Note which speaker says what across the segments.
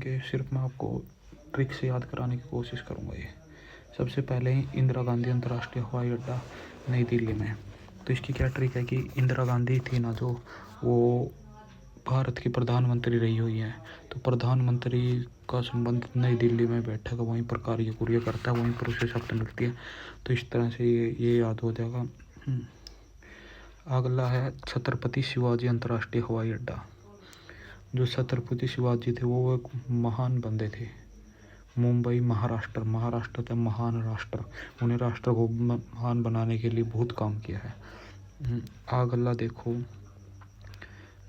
Speaker 1: जाएंगे, सिर्फ मैं आपको ट्रिक से याद कराने की कोशिश करूँगा। ये सबसे पहले इंदिरा गांधी अंतर्राष्ट्रीय हवाई अड्डा नई दिल्ली में। तो इसकी क्या ट्रिक है कि इंदिरा गांधी थी ना जो, वो भारत की प्रधानमंत्री रही हुई है। तो प्रधानमंत्री का संबंध नई दिल्ली में बैठक वहीं पर कार्य कुर्य करता है, वहीं पर उसे शक्ति मिलती है। तो इस तरह से ये याद हो जाएगा। अगला है छत्रपति शिवाजी अंतर्राष्ट्रीय हवाई अड्डा। जो छत्रपति शिवाजी थे वो एक महान बंदे थे। मुंबई महाराष्ट्र, महाराष्ट्र था महान राष्ट्र, उन्हें राष्ट्र को महान बनाने के लिए बहुत काम किया है। अगला देखो,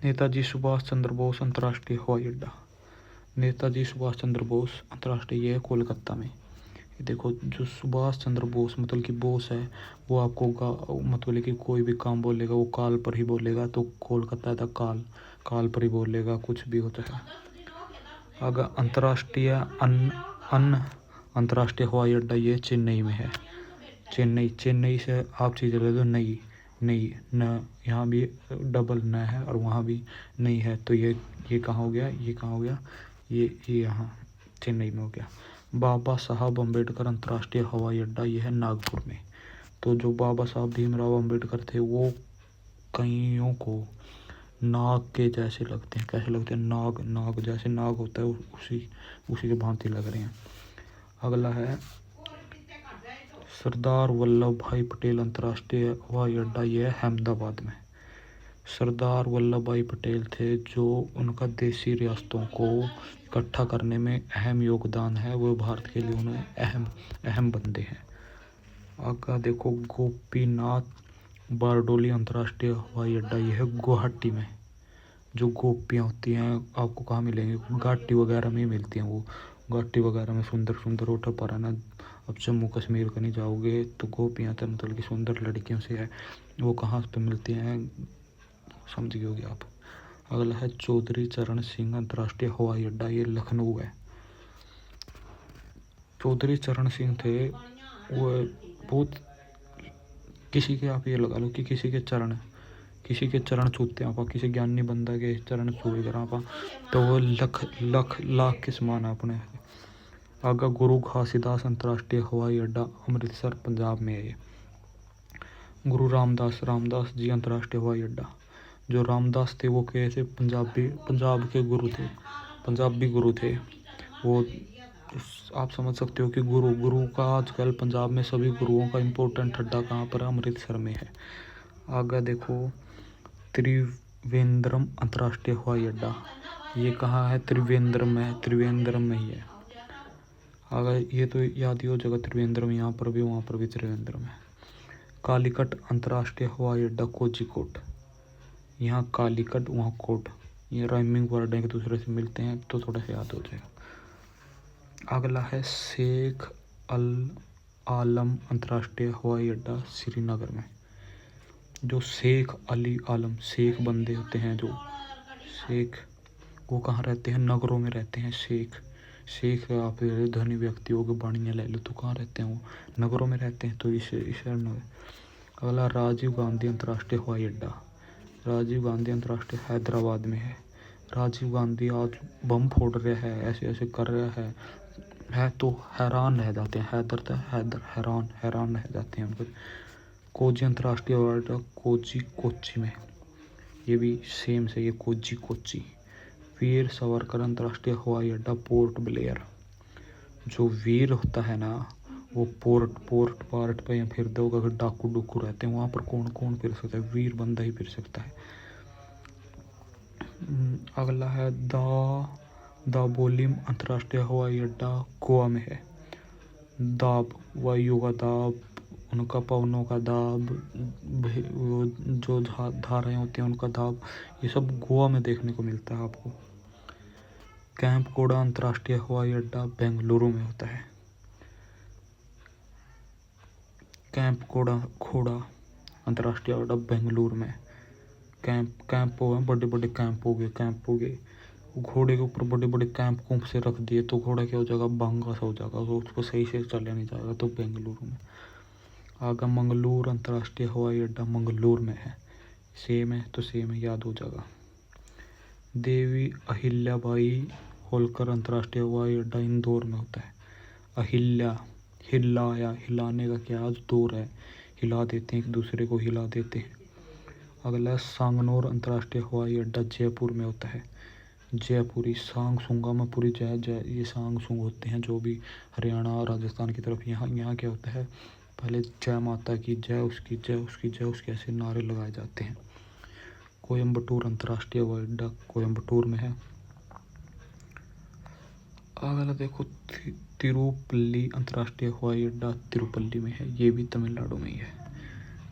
Speaker 1: नेताजी सुभाष चंद्र बोस अंतर्राष्ट्रीय हवाई अड्डा। नेताजी सुभाष चंद्र बोस अंतर्राष्ट्रीय, ये है कोलकाता में। ये देखो, जो सुभाष चंद्र बोस मतलब कि बोस है, वो आपको मतलब कि कोई भी काम बोलेगा वो काल पर ही बोलेगा। तो कोलकाता था काल, काल पर ही बोलेगा कुछ भी होता है। अगर अंतर्राष्ट्रीय अन्य अंतर्राष्ट्रीय हवाई अड्डा ये चेन्नई में है। चेन्नई से आप चीज़ें ले लो, नई नई न, यहाँ भी डबल न है और वहाँ भी नहीं है। तो ये कहाँ हो गया, ये कहाँ हो गया, ये यहाँ चेन्नई में हो गया। बाबा साहब अम्बेडकर अंतर्राष्ट्रीय हवाई अड्डा, ये है नागपुर में। तो जो बाबा साहब भीमराव अम्बेडकर थे वो कईयों को नाग के जैसे लगते हैं। कैसे लगते हैं, नाग जैसे नाग होता है उसी के भांति लग रहे हैं। अगला है सरदार वल्लभ भाई पटेल अंतर्राष्ट्रीय हवाई अड्डा, ये है अहमदाबाद में। सरदार वल्लभ भाई पटेल थे जो उनका देसी रियासतों को इकट्ठा करने में अहम योगदान है, वो भारत के लिए उन्हें अहम बंदे हैं। आगे देखो, गोपीनाथ बारडोली अंतर्राष्ट्रीय हवाई अड्डा, ये है गुवाहाटी में। जो गोपियाँ होती हैं आपको कहाँ मिलेंगी, घाटी वगैरह में ही मिलती हैं। वो घाटी वगैरह में सुंदर सुंदर उठा पर है ना। अब जम्मू कश्मीर कहीं जाओगे तो गोपियाँ तो मतलब कि सुंदर लड़कियों से है, वो कहाँ पे मिलती हैं समझ गए होगे आप। अगला है चौधरी चरण सिंह अंतर्राष्ट्रीय हवाई अड्डा, ये लखनऊ है। चौधरी चरण सिंह थे वो बहुत, किसी के आप ये लगा लो कि किसी के चरण छूते हैं आप, किसी ज्ञानी बंदा के चरण छुए कर आप, तो वो लाख के समान अपने। आगे गुरु घासीदास अंतर्राष्ट्रीय हवाई अड्डा, अमृतसर पंजाब में है। गुरु रामदास जी अंतर्राष्ट्रीय हवाई अड्डा। जो रामदास थे वो कैसे पंजाब के गुरु थे, पंजाबी गुरु थे वो। आप समझ सकते हो कि गुरु का आजकल पंजाब में सभी गुरुओं का इम्पोर्टेंट अड्डा कहाँ पर है, अमृतसर में है। आगे देखो, त्रिवेंद्रम अंतर्राष्ट्रीय हवाई अड्डा, ये कहाँ है, त्रिवेंद्रम में ही है। अगर ये तो याद ही हो जगह त्रिवेंद्रम, यहाँ पर भी वहाँ पर भी त्रिवेंद्रम है। कालीकट अंतर्राष्ट्रीय हवाई अड्डा, कोझिकोड। यहाँ कालीकट वहाँ कोट, ये राइमिंग वर्ड एक दूसरे से मिलते हैं तो थोड़ा सा याद हो जाएगा। अगला है शेख अल आलम अंतर्राष्ट्रीय हवाई अड्डा, श्रीनगर में। जो शेख अली आलम शेख बंदे होते हैं, जो शेख वो कहाँ रहते हैं, नगरों में रहते हैं। शेख आप धनी व्यक्तियों के बाणियाँ ले लो तो कहाँ रहते हैं, वो नगरों में रहते हैं। तो इसे नगर। अगला राजीव गांधी अंतर्राष्ट्रीय हवाई अड्डा, राजीव गांधी अंतर्राष्ट्रीय हैदराबाद में है। राजीव गांधी आज बम फोड़ रहा है, ऐसे ऐसे कर रहा है तो हैरान रह जाते हैं, हैरान रह जाते हैं उनको। कोची अंतर्राष्ट्रीय हवाई अड्डा, कोची में, ये भी सेम से, ये कोची। वीर सावरकर अंतर्राष्ट्रीय हवाई अड्डा, पोर्ट ब्लेयर। जो वीर होता है ना वो पोर्ट पे या फिर दो अगर डाकू रहते हैं वहाँ पर कौन फिर सकता है, वीर बंदा ही फिर सकता है। अगला है दाबोलिम अंतर्राष्ट्रीय हवाई अड्डा, गोवा में है। दाब, वायु का दाब, उनका पवनों का दाब, जो धाराएं होती हैं उनका दाब, ये सब गोवा में देखने को मिलता है आपको। कैंपकोड़ा अंतर्राष्ट्रीय हवाई अड्डा, बेंगलुरु में होता है। कैंपकोड़ा अंतर्राष्ट्रीय अड्डा, बेंगलुरु में। कैंप हो गए, बड़े कैंप हो गए। घोड़े के ऊपर बड़े कैंप से रख दिए तो घोड़ा क्या हो जाएगा, बांगा सा हो जाएगा, तो उसको सही से चला नहीं जाएगा। तो बेंगलुरु में। आगे मंगलूर अंतर्राष्ट्रीय हवाई अड्डा, मंगलूर में है। सेम है तो सेम है, याद हो जाएगा। देवी अहिल्याबाई होलकर अंतर्राष्ट्रीय हवाई अड्डा इंदौर में होता है। अहिल्या, हिलाया, हिलाने का क्या आज दौर है, हिला देते हैं, एक दूसरे को हिला देते हैं। अगला सांगनौर अंतर्राष्ट्रीय हवाई अड्डा जयपुर में होता है। जयपुरी सांग सुंगा में पूरी जय जय, ये सांग सुंग होते हैं जो भी हरियाणा और राजस्थान की तरफ। यहाँ क्या होता है, पहले जय माता की जय, उसकी जय, उसकी जय, उसके ऐसे नारे लगाए जाते हैं। कोयम्बटूर अंतर्राष्ट्रीय हवाई अड्डा कोयम्बटूर में है। अगला देखो तिरुपल्ली अंतर्राष्ट्रीय हवाई अड्डा तिरुपल्ली में है, ये भी तमिलनाडु में ही है।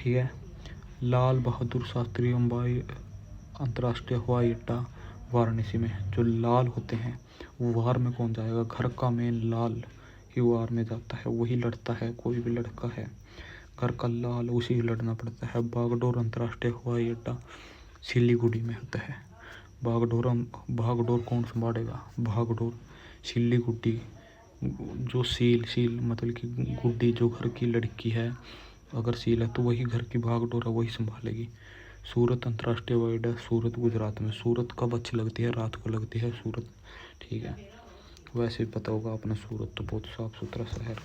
Speaker 1: ठीक है। लाल बहादुर शास्त्री अंबाई अंतर्राष्ट्रीय हवाई अड्डा वाराणसी में है। जो लाल होते हैं वो वार में कौन जाएगा, घर का मेन लाल ही वार में जाता है, वही लड़ता है, कोई भी लड़का है घर का लाल उसी ही लड़ना पड़ता है। बागडोर अंतर्राष्ट्रीय हवाई अड्डा सिलीगुड़ी में होता है। भागडोर कौन संभालेगा, भागडोर सिलीगुड़ी। जो सील मतलब कि गुड्डी, जो घर की लड़की है, अगर सील है तो वही घर की भागडोर है, वही संभालेगी। सूरत अंतर्राष्ट्रीय हवाई अड्डा सूरत गुजरात में। सूरत कब अच्छी लगती है, रात को लगती है सूरत। ठीक है, वैसे भी पता होगा अपना सूरत तो बहुत साफ सुथरा शहर।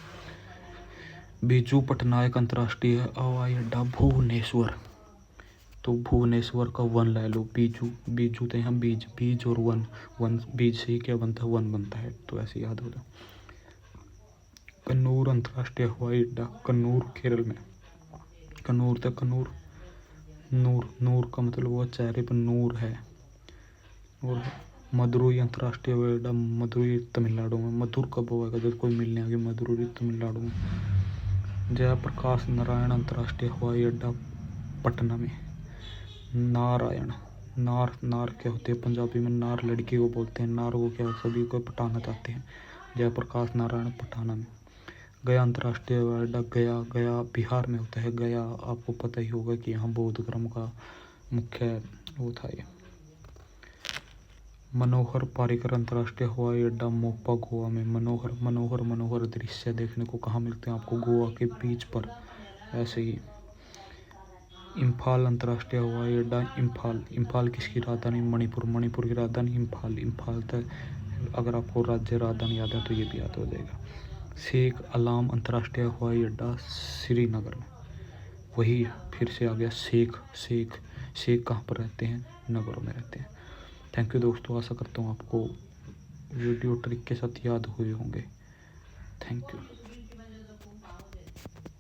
Speaker 1: बिजू पटनायक अंतर्राष्ट्रीय हवाई अड्डा भुवनेश्वर। तो भुवनेश्वर का वन ले लो, बीजू तो यहाँ बीज और वन बीज से ही क्या बनता है, वन बनता है, तो ऐसे याद हो जाए। कन्नूर अंतर्राष्ट्रीय हवाई अड्डा कन्नूर केरल में। कन्नूर नूर का मतलब वो चेहरे पर नूर है। और मदुरई अंतर्राष्ट्रीय हवाई अड्डा मदुरई तमिलनाडु में। मधुर कब होगा, जब कोई मिलने आ गया, मदुरई तमिलनाडु में। जयप्रकाश नारायण अंतर्राष्ट्रीय हवाई अड्डा पटना में। नारायण, नार क्या होते हैं, पंजाबी में नार लड़की को बोलते हैं, नार को क्या सभी को पटाना चाहते हैं। जयप्रकाश नारायण पटाना में। गया अंतर्राष्ट्रीय हवाई अड्डा गया बिहार में होता है। गया आपको पता ही होगा कि यहाँ बौद्ध धर्म का मुख्य वो था ये। मनोहर पारिकर अंतर्राष्ट्रीय हवाई अड्डा मोपा गोवा में। मनोहर दृश्य देखने को कहाँ मिलते हैं आपको, गोवा के बीच पर। ऐसे ही इम्फाल अंतर्राष्ट्रीय हवाई अड्डा इम्फाल किसकी राजधानी, मणिपुर की राजधानी इम्फाल तक। अगर आपको राज्य राजधानी याद है तो ये भी याद हो जाएगा। शेख अलाम अंतर्राष्ट्रीय हवाई अड्डा श्रीनगर में। वही फिर से आ गया शेख कहाँ पर रहते हैं, नगरों में रहते हैं। थैंक यू दोस्तों, आशा करता हूँ आपको वीडियो ट्रिक के साथ याद हुए होंगे। Thank you.